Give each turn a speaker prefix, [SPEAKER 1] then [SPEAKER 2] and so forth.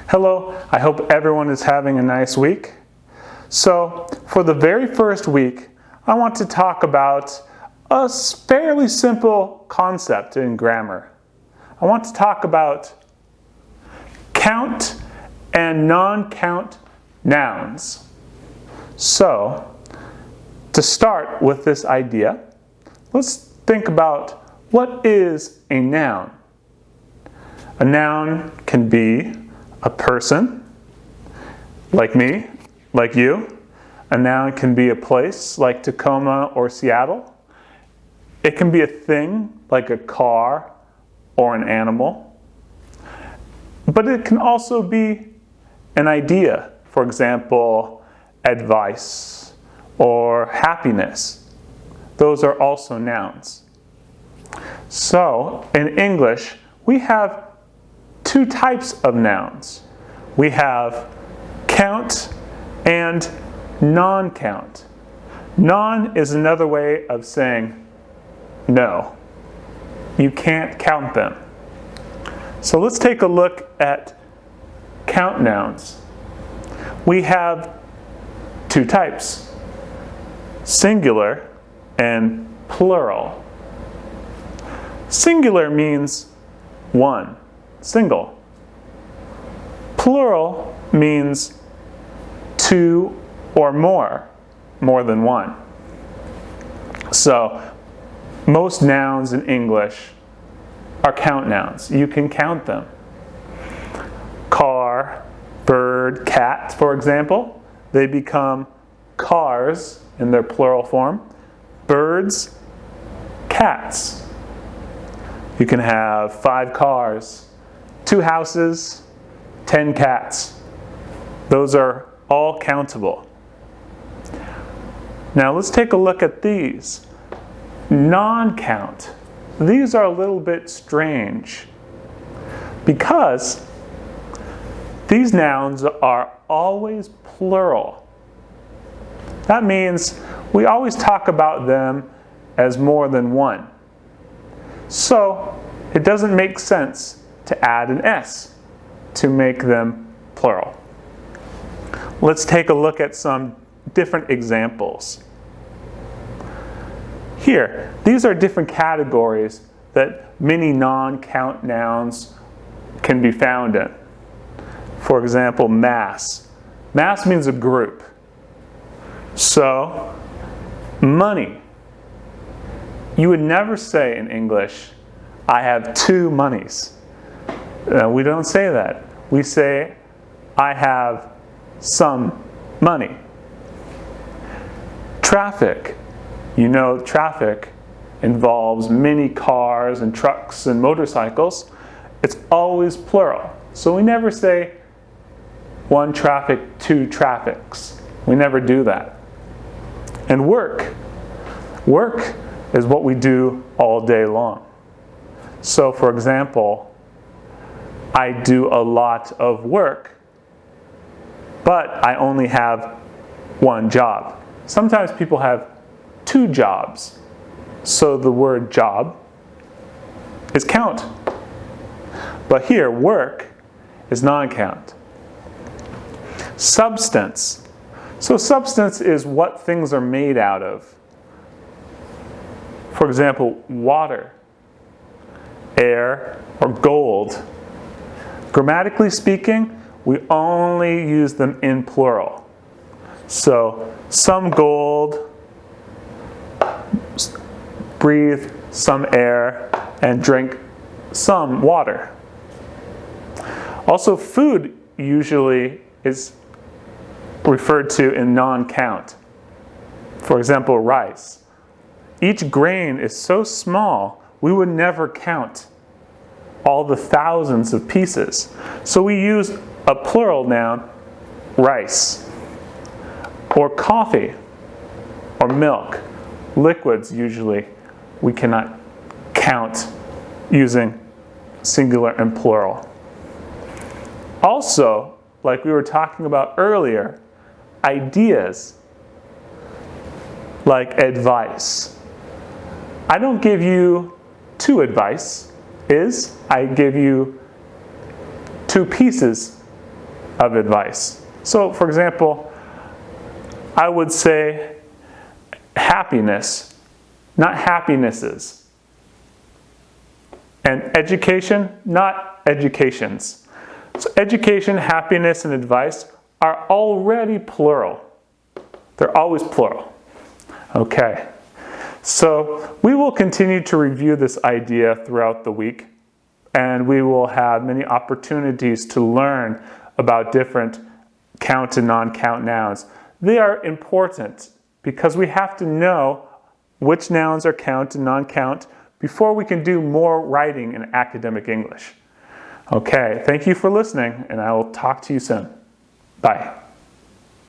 [SPEAKER 1] Hello, I hope everyone is having a nice week. So, for the very first week, I want to talk about a fairly simple concept in grammar. I want to talk about count and non-count nouns. So, to start with this idea, let's think about what is a noun. A noun can be a person, like me, like you. A noun can be a place, like Tacoma or Seattle. It can be a thing, like a car or an animal. But it can also be an idea, for example, advice or happiness. Those are also nouns. So, in English, we have two types of nouns. We have count and non-count. Non is another way of saying no. You can't count them. So let's take a look at count nouns. We have two types, singular and plural. Singular means one, single. Plural means two or more than one. So, most nouns in English are count nouns. You can count them. Car, bird, cat, for example, they become cars in their plural form. Birds, cats. You can have 5 cars, 2 houses, 10 cats. Those are all countable. Now let's take a look at these. Non-count. These are a little bit strange because these nouns are always plural. That means we always talk about them as more than one. So it doesn't make sense to add an S to make them plural. Let's take a look at some different examples. Here, these are different categories that many non-count nouns can be found in. For example, mass. Mass means a group. So, money. You would never say in English, I have 2 monies. We don't say that. We say, I have some money. Traffic. You know, traffic involves many cars and trucks and motorcycles. It's always plural. So we never say 1 traffic, 2 traffics. We never do that. And work. Work is what we do all day long. So, for example, I do a lot of work, but I only have 1 job. Sometimes people have 2 jobs. So the word job is count. But here, work is non-count. Substance. So substance is what things are made out of. For example, water, air, or gold. Grammatically speaking, we only use them in plural. So, some gold, breathe some air, and drink some water. Also, food usually is referred to in non-count. For example, rice. Each grain is so small, we would never count all the thousands of pieces. So we use a plural noun, rice, or coffee, or milk. Liquids usually we cannot count using singular and plural. Also, like we were talking about earlier, ideas like advice. I don't give you 2 advice, I give you 2 pieces of advice. So, for example, I would say happiness, not happinesses. And education, not educations. So education, happiness, and advice are already plural. They're always plural. Okay. So we will continue to review this idea throughout the week, and we will have many opportunities to learn about different count and non-count nouns. They are important because we have to know which nouns are count and non-count before we can do more writing in academic English. Okay, thank you for listening, and I will talk to you soon. Bye.